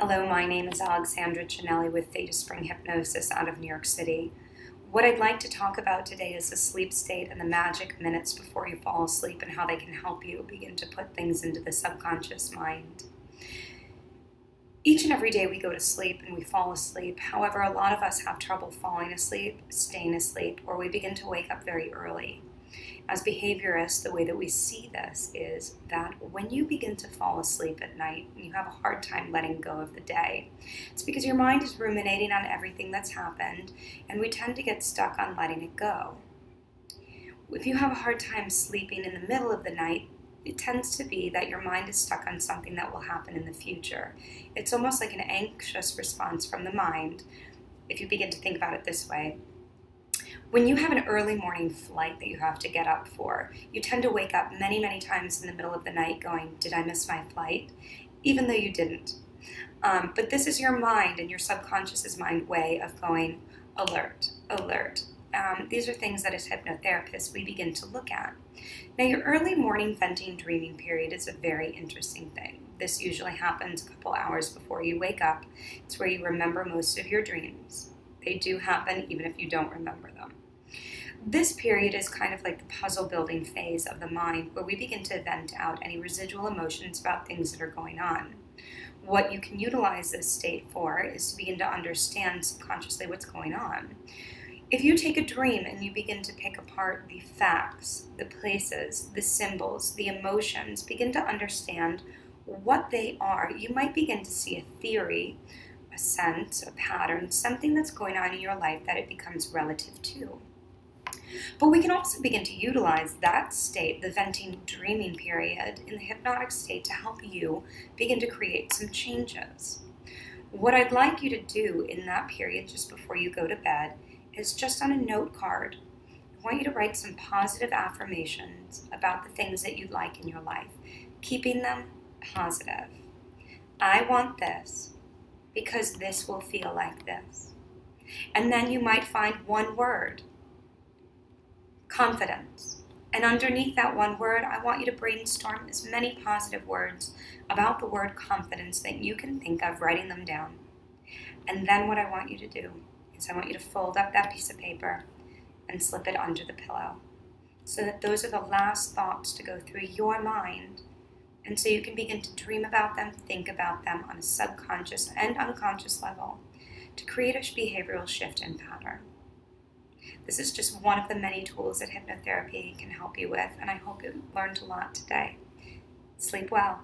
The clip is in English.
Hello, my name is Alexandra Janelli with Theta Spring Hypnosis out of New York City. What I'd like to talk about today is the sleep state and the magic minutes before you fall asleep and how they can help you begin to put things into the subconscious mind. Each and every day we go to sleep and we fall asleep. However, a lot of us have trouble falling asleep, staying asleep, or we begin to wake up very early. As behaviorists, the way that we see this is that when you begin to fall asleep at night, you have a hard time letting go of the day. It's because your mind is ruminating on everything that's happened, and we tend to get stuck on letting it go. If you have a hard time sleeping in the middle of the night, it tends to be that your mind is stuck on something that will happen in the future. It's almost like an anxious response from the mind, if you begin to think about it this way. When you have an early morning flight that you have to get up for, you tend to wake up many, many times in the middle of the night going, did I miss my flight? Even though you didn't. But this is your mind and your subconscious's mind way of going, alert, alert. These are things that as hypnotherapists we begin to look at. Now, your early morning venting dreaming period is a very interesting thing. This usually happens a couple hours before you wake up. It's where you remember most of your dreams. They do happen even if you don't remember them. This period is kind of like the puzzle building phase of the mind where we begin to vent out any residual emotions about things that are going on. What you can utilize this state for is to begin to understand subconsciously what's going on. If you take a dream and you begin to pick apart the facts, the places, the symbols, the emotions, begin to understand what they are, you might begin to see a theory, a sense, a pattern, something that's going on in your life that it becomes relative to. But we can also begin to utilize that state, the venting dreaming period, in the hypnotic state to help you begin to create some changes. What I'd like you to do in that period just before you go to bed is just on a note card, I want you to write some positive affirmations about the things that you like in your life, keeping them positive. I want this because this will feel like this. And then you might find one word, confidence. And underneath that one word, I want you to brainstorm as many positive words about the word confidence that you can think of, writing them down. And then what I want you to do is I want you to fold up that piece of paper and slip it under the pillow so that those are the last thoughts to go through your mind. And so you can begin to dream about them, think about them on a subconscious and unconscious level to create a behavioral shift in pattern. This is just one of the many tools that hypnotherapy can help you with, and I hope you learned a lot today. Sleep well.